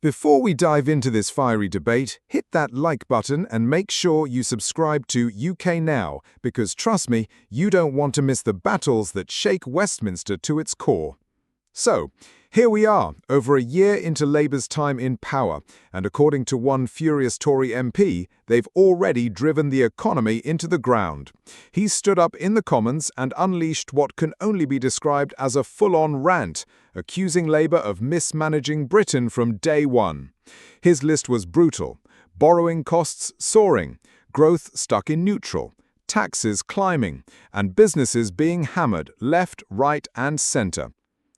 Before we dive into this fiery debate, hit that like button and make sure you subscribe to UK Now, because trust me, you don't want to miss the battles that shake Westminster to its core. So, here we are, over a year into Labour's time in power, and according to one furious Tory MP, they've already driven the economy into the ground. He stood up in the Commons and unleashed what can only be described as a full-on rant, accusing Labour of mismanaging Britain from day one. His list was brutal: borrowing costs soaring, growth stuck in neutral, taxes climbing, and businesses being hammered left, right and centre.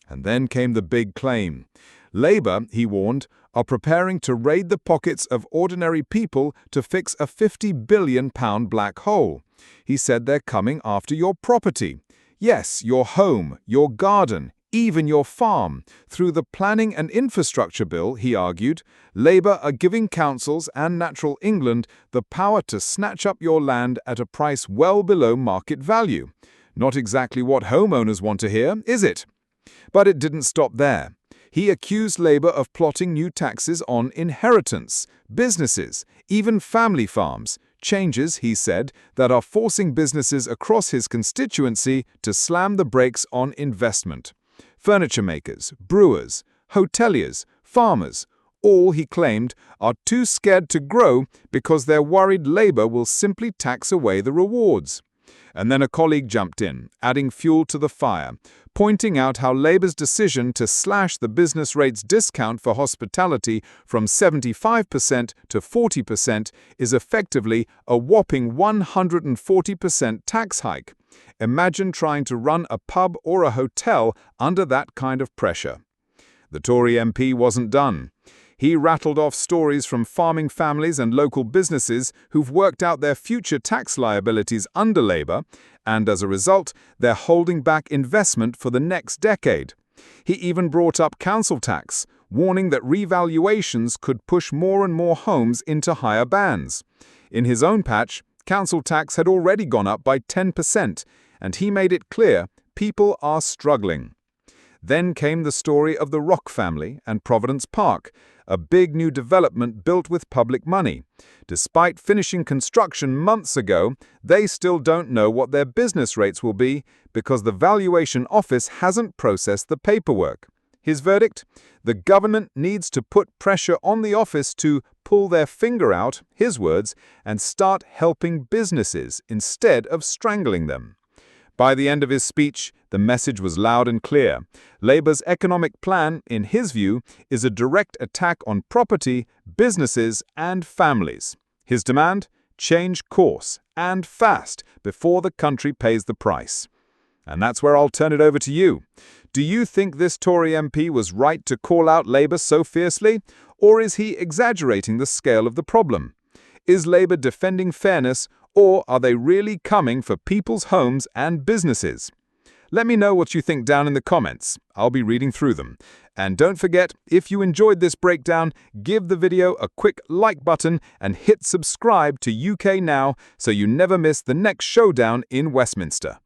And then came the big claim. Labour, he warned, are preparing to raid the pockets of ordinary people to fix a £50 billion black hole. He said they're coming after your property. Yes, your home, your garden, even your farm. Through the Planning and Infrastructure Bill, he argued, Labour are giving councils and Natural England the power to snatch up your land at a price well below market value. Not exactly what homeowners want to hear, is it? But it didn't stop there. He accused Labour of plotting new taxes on inheritance, businesses, even family farms, changes, he said, that are forcing businesses across his constituency to slam the brakes on investment. Furniture makers, brewers, hoteliers, farmers, all, he claimed, are too scared to grow because they're worried Labour will simply tax away the rewards. And then a colleague jumped in, adding fuel to the fire, pointing out how Labour's decision to slash the business rates discount for hospitality from 75% to 40% is effectively a whopping 140% tax hike. Imagine trying to run a pub or a hotel under that kind of pressure. The Tory MP wasn't done. He rattled off stories from farming families and local businesses who've worked out their future tax liabilities under Labour, and as a result, they're holding back investment for the next decade. He even brought up council tax, warning that revaluations could push more and more homes into higher bands. In his own patch, council tax had already gone up by 10%, and he made it clear people are struggling. Then came the story of the Rock family and Providence Park, a big new development built with public money. Despite finishing construction months ago, they still don't know what their business rates will be because the Valuation Office hasn't processed the paperwork. His verdict? The government needs to put pressure on the office to pull their finger out, his words, and start helping businesses instead of strangling them. By the end of his speech, the message was loud and clear. Labour's economic plan, in his view, is a direct attack on property, businesses and families. His demand? Change course, and fast, before the country pays the price. And that's where I'll turn it over to you. Do you think this Tory MP was right to call out Labour so fiercely, or is he exaggerating the scale of the problem? Is Labour defending fairness, or are they really coming for people's homes and businesses? Let me know what you think down in the comments. I'll be reading through them. And don't forget, if you enjoyed this breakdown, give the video a quick like button and hit subscribe to UK Now so you never miss the next showdown in Westminster.